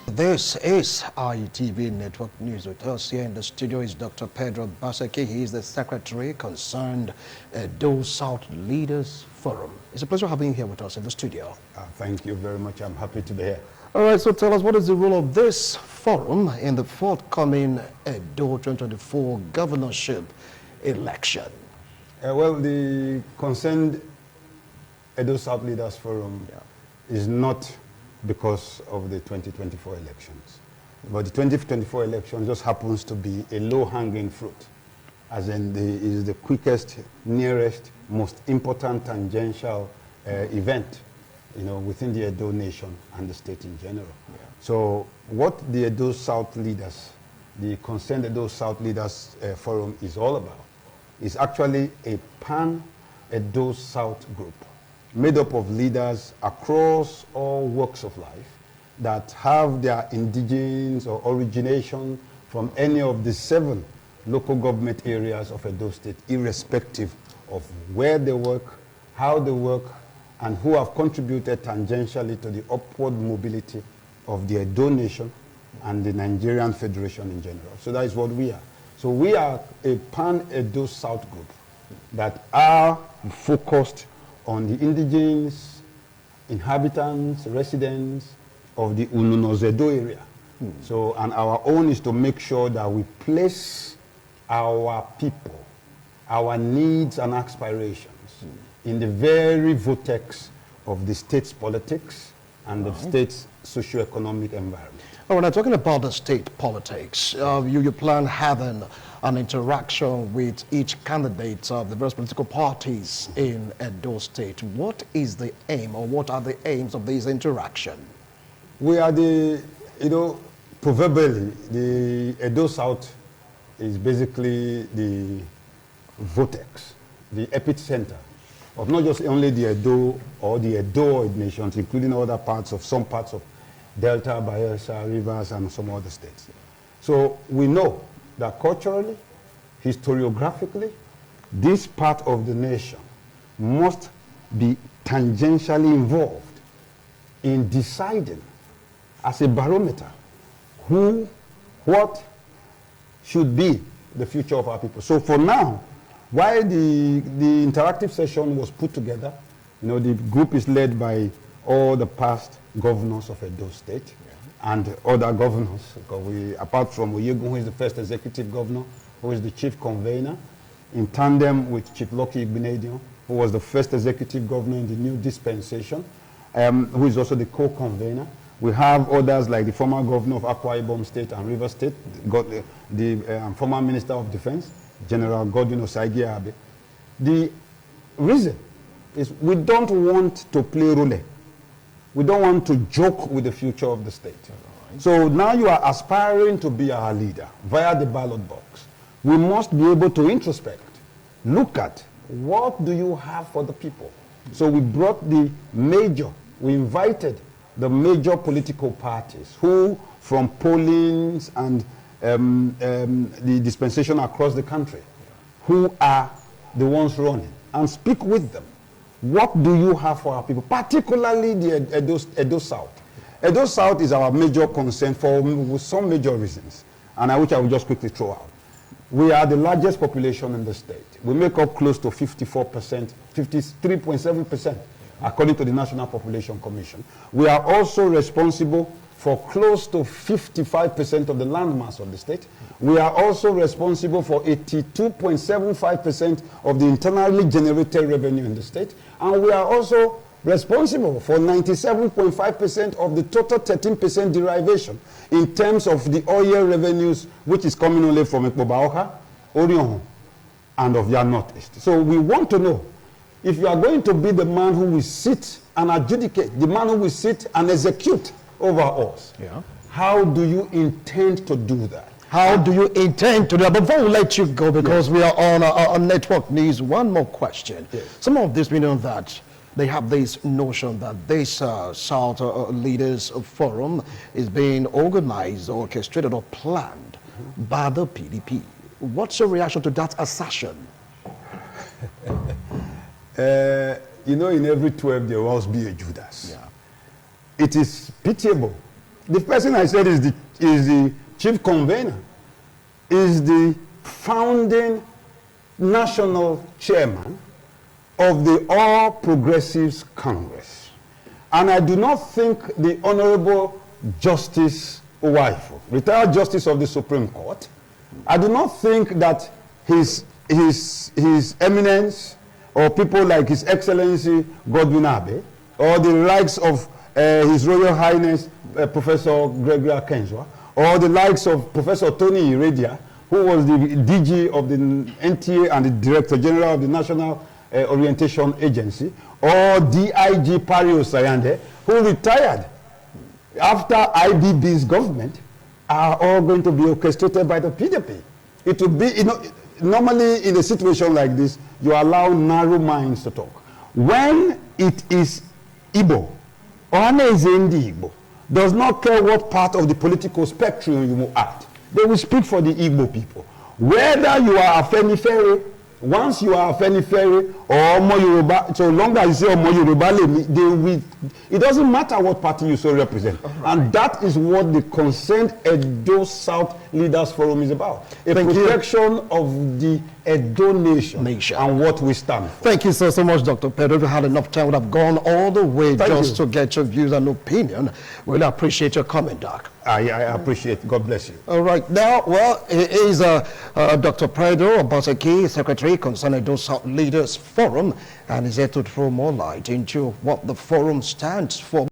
This is ITV Network News. With us here in the studio is Dr. Pedro Obaseki. He is the secretary concerned Edo South Leaders Forum. It's a pleasure having you here with us in the studio. Thank you very much. I'm happy to be here. All right, so tell us, what is the role of this forum in the forthcoming Edo 2024 governorship election? Well, the concerned Edo South Leaders Forum is not because of the 2024 elections. But the 2024 election just happens to be a low-hanging fruit, as in is the quickest, nearest, most important tangential event, within the Edo nation and the state in general. Yeah. So what the Edo South Leaders, the concerned Edo South Leaders Forum is all about is actually a pan-Edo South group made up of leaders across all walks of life that have their indigenes or origination from any of the 7 local government areas of Edo State, irrespective of where they work, how they work, and who have contributed tangentially to the upward mobility of the Edo nation and the Nigerian Federation in general. So that is what we are. So we are a pan-Edo South group that are focused on the indigenous inhabitants, residents of the Ununozedo area. So, and our own is to make sure that we place our people, our needs and aspirations in the very vortex of the state's politics and the state's socio-economic environment. Oh, when I'm talking about the state politics, you plan having an interaction with each candidate of the various political parties in Edo State. What is the aim, or what are the aims of this interaction? We are proverbially, the Edo South is basically the vortex, the epicenter of not just only the Edo or the Edoid nations, including some parts of Delta, Bayelsa, Rivers, and some other states. So we know that culturally, historiographically, this part of the nation must be tangentially involved in deciding as a barometer what should be the future of our people. So for now, while the interactive session was put together, the group is led by all the past governors of Edo State and other governors. Because apart from Oyegun, who is the first executive governor, who is the chief convener, in tandem with Chief Lucky Igbinedion, who was the first executive governor in the new dispensation, who is also the co-convener. We have others like the former governor of Akwa Ibom State and Rivers State, the former Minister of Defense, General Godwin Osagie Abe. The reason is we don't want to play role. We don't want to joke with the future of the state. So now you are aspiring to be our leader via the ballot box. We must be able to introspect, look at what do you have for the people. So we invited the major political parties who, from pollings and the dispensation across the country, who are the ones running, and speak with them. What do you have for our people, particularly the Edo South? Edo South is our major concern for some major reasons, and which I will just quickly throw out. We are the largest population in the state. We make up close to 54%, 53.7%, according to the National Population Commission. We are also responsible for close to 55% of the landmass of the state. We are also responsible for 82.75% of the internally generated revenue in the state. And we are also responsible for 97.5% of the total 13% derivation in terms of the oil revenues, which is coming only from Ekpobaoka, Orion, and of your Northeast. So we want to know, if you are going to be the man who will sit and adjudicate, the man who will sit and execute over us, how do you intend to do that? How do you intend to do that? Before we let you go, because we are on network news, one more question. Some of this, we know that they have this notion that this South Leaders Forum is being organized, orchestrated, or planned by the PDP. What's your reaction to that assertion? In every 12 there will always be a Judas. It is pitiable The person I said is the chief convener, is the founding national chairman of the All Progressives Congress. And I do not think the Honorable Justice Owaifo, retired Justice of the Supreme Court, I do not think that his eminence or people like His Excellency Godwin Abe or the likes of His Royal Highness Professor Gregory Akenzwa or the likes of Professor Tony Iradia, who was the DG of the NTA and the Director General of the National Orientation Agency, or DIG Pari Osayande, who retired after IBB's government, are all going to be orchestrated by the PDP. It would be, you know, normally in a situation like this, you allow narrow minds to talk. When it is Igbo, Igbo, does not care what part of the political spectrum you move at. They will speak for the Igbo people. Whether you are a Afenifere, once you are a Afenifere or Omo Yoruba, so long as you say Omo Yoruba, it doesn't matter what party you so represent. Right. And that is what the Concerned Edo South Leaders Forum is about. A protection of the Edo nation and what we stand for. Thank you so much, Dr. Pedro. If you had enough time, we would have gone all the way to get your views and opinion. We really appreciate your comment, Doc. I appreciate it. God bless you. All right. Now, well, it is Dr. Pedro Obaseki, Secretary, Concerned Edo South Leaders Forum, and is here to throw more light into what the forum stands for.